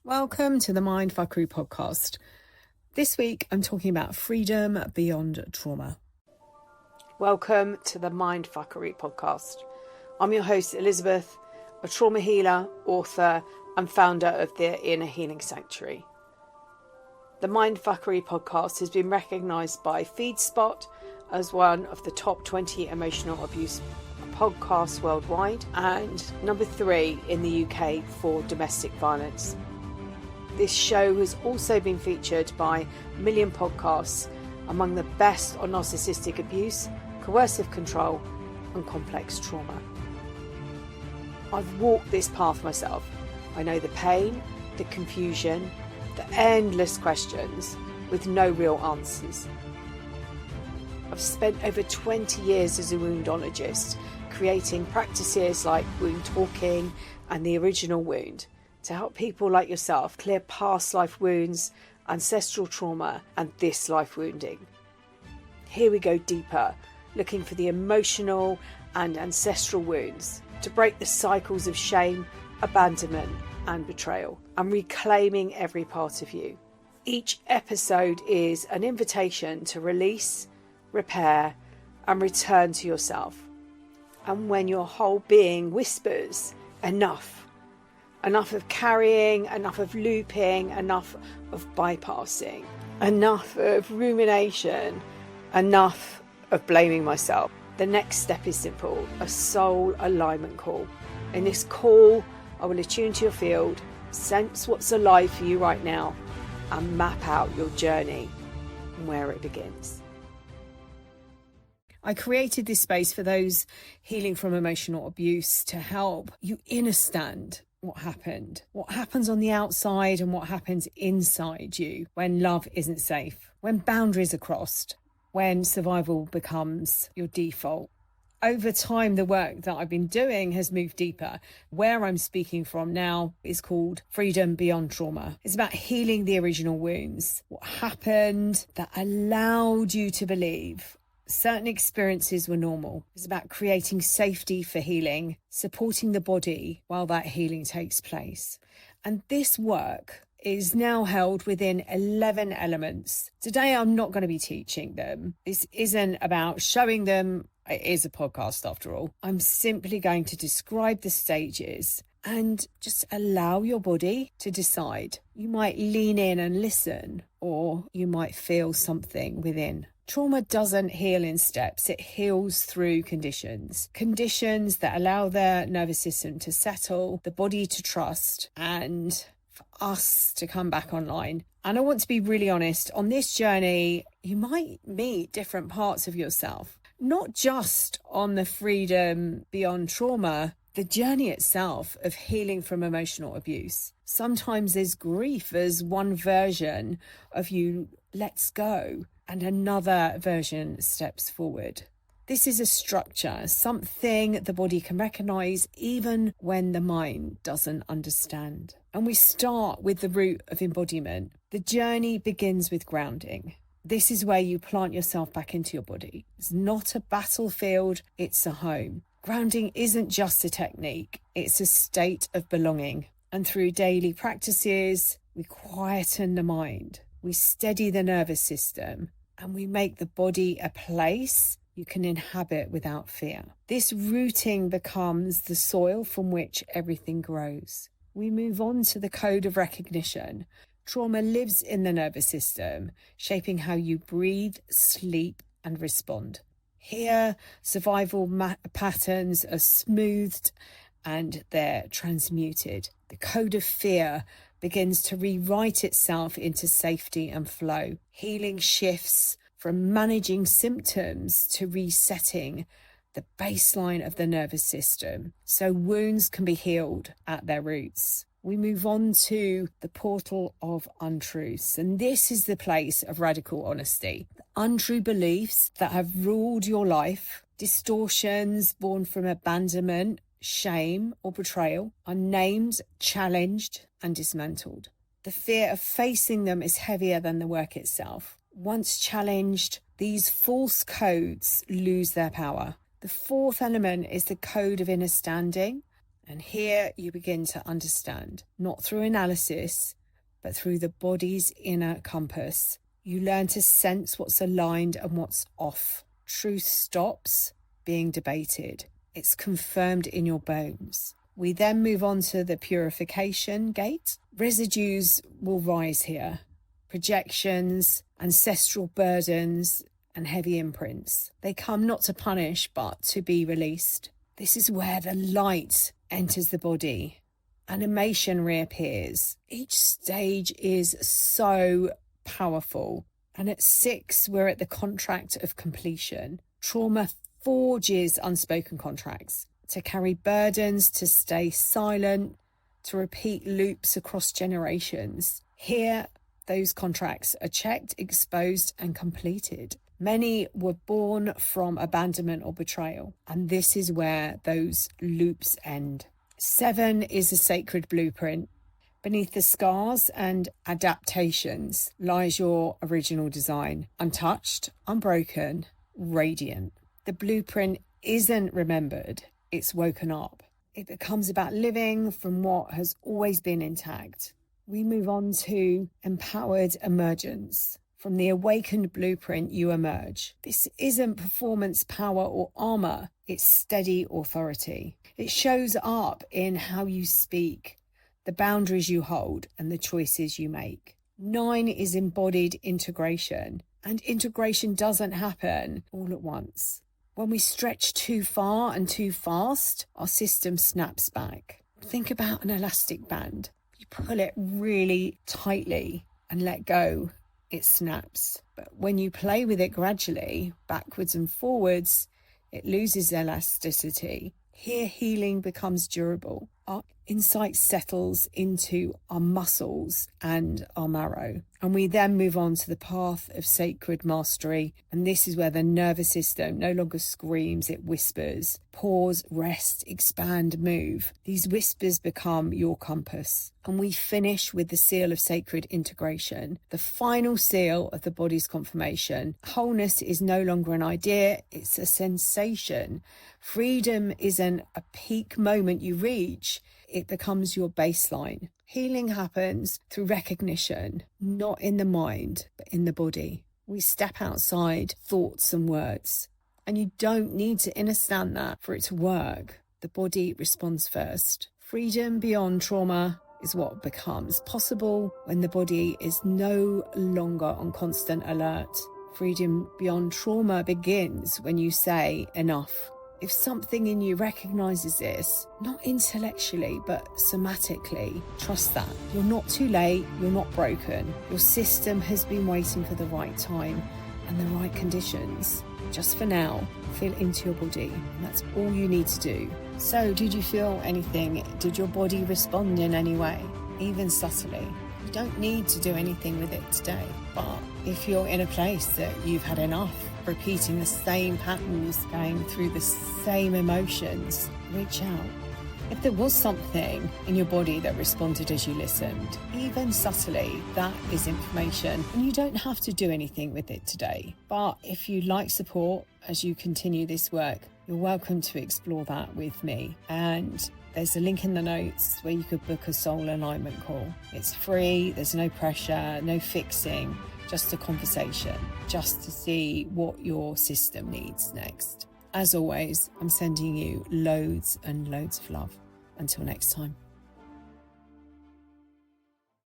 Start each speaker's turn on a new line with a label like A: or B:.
A: Welcome to the Mindfuckery Podcast. This week I'm talking about freedom beyond trauma. Welcome to the Mindfuckery Podcast. I'm your host Elizabeth, a trauma healer, author and founder of the Inner Healing Sanctuary. The Mindfuckery Podcast has been recognised by FeedSpot as one of the top 20 emotional abuse podcasts worldwide and number 3 in the UK for domestic violence. This show has also been featured by a million podcasts among the best on narcissistic abuse, coercive control and complex trauma. I've walked this path myself. I know the pain, the confusion, the endless questions with no real answers. I've spent over 20 years as a woundologist, creating practices like wound talking and the original wound, to help people like yourself clear past life wounds, ancestral trauma, and this life wounding. Here we go deeper, looking for the emotional and ancestral wounds to break the cycles of shame, abandonment, and betrayal, and reclaiming every part of you. Each episode is an invitation to release, repair, and return to yourself. And when your whole being whispers, enough of carrying, enough of looping, enough of bypassing, enough of rumination, enough of blaming myself. The next step is simple, a soul alignment call. In this call, I will attune to your field, sense what's alive for you right now, and map out your journey and where it begins. I created this space for those healing from emotional abuse to help you understand what happens on the outside and what happens inside you when love isn't safe, when boundaries are crossed, when survival becomes your default. Over time, the work that I've been doing has moved deeper. Where I'm speaking from now is called Freedom Beyond Trauma. It's about healing the original wounds, what happened that allowed you to believe certain experiences were normal. It's about creating safety for healing, supporting the body while that healing takes place. And this work is now held within 11 elements. Today, I'm not going to be teaching them. This isn't about showing them. It is a podcast after all. I'm simply going to describe the stages and just allow your body to decide. You might lean in and listen, or you might feel something within. Trauma doesn't heal in steps. It heals through conditions that allow the nervous system to settle, the body to trust, and for us to come back online. And I want to be really honest, on this journey, you might meet different parts of yourself, not just on the freedom beyond trauma, the journey itself of healing from emotional abuse. Sometimes there's grief as one version of you lets go, and another version steps forward. This is a structure, something the body can recognize even when the mind doesn't understand. And we start with the root of embodiment. The journey begins with grounding. This is where you plant yourself back into your body. It's not a battlefield, it's a home. Grounding isn't just a technique, it's a state of belonging. And through daily practices, we quieten the mind, we steady the nervous system, and we make the body a place you can inhabit without fear. This rooting becomes the soil from which everything grows. We move on to the code of recognition. Trauma lives in the nervous system, shaping how you breathe, sleep, and respond. Here, survival patterns are smoothed and they're transmuted. The code of fear begins to rewrite itself into safety and flow. Healing shifts from managing symptoms to resetting the baseline of the nervous system, so wounds can be healed at their roots. We move on to the portal of untruths, and this is the place of radical honesty. The untrue beliefs that have ruled your life, distortions born from abandonment, shame, or betrayal, are named, challenged, and dismantled. The fear of facing them is heavier than the work itself. Once challenged, these false codes lose their power. The fourth element is the code of inner standing, And here you begin to understand, not through analysis, but through the body's inner compass. You learn to sense what's aligned and what's off. Truth stops being debated. It's confirmed in your bones. We then move on to the purification gate. Residues will rise here. Projections, ancestral burdens, and heavy imprints. They come not to punish, but to be released. This is where the light enters the body. Animation reappears. Each stage is so powerful. And at 6, we're at the contract of completion. Trauma forges unspoken contracts to carry burdens, to stay silent, to repeat loops across generations. Here, those contracts are checked, exposed, and completed. Many were born from abandonment or betrayal, and this is where those loops end. 7 is a sacred blueprint. Beneath the scars and adaptations lies your original design, untouched, unbroken, radiant. The blueprint isn't remembered, it's woken up. It becomes about living from what has always been intact. We move on to empowered emergence. From the awakened blueprint, you emerge. This isn't performance, power, or armor. It's steady authority. It shows up in how you speak, the boundaries you hold, and the choices you make. 9 is embodied integration. And integration doesn't happen all at once. When we stretch too far and too fast, our system snaps back. Think about an elastic band. You pull it really tightly and let go, it snaps. But when you play with it gradually, backwards and forwards, it loses elasticity. Here, healing becomes durable. Our insight settles into our muscles and our marrow. And we then move on to the path of sacred mastery. And this is where the nervous system no longer screams, it whispers. Pause, rest, expand, move. These whispers become your compass. And we finish with the seal of sacred integration, the final seal of the body's confirmation. Wholeness is no longer an idea, it's a sensation. Freedom isn't a peak moment you reach, it becomes your baseline. Healing happens through recognition, not in the mind, but in the body. We step outside thoughts and words, and you don't need to understand that for it to work. The body responds first. Freedom beyond trauma is what becomes possible when the body is no longer on constant alert. Freedom beyond trauma begins when you say enough. If something in you recognizes this, not intellectually, but somatically, trust that. You're not too late, you're not broken. Your system has been waiting for the right time and the right conditions. Just for now, feel into your body, and that's all you need to do. So, did you feel anything? Did your body respond in any way, even subtly? You don't need to do anything with it today, but if you're in a place that you've had enough, repeating the same patterns, going through the same emotions, reach out. If there was something in your body that responded as you listened, even subtly, that is information, and you don't have to do anything with it today. But if you'd like support as you continue this work, you're welcome to explore that with me. And there's a link in the notes where you could book a soul alignment call. It's free, there's no pressure, no fixing, just a conversation, just to see what your system needs next. As always, I'm sending you loads and loads of love. Until next time.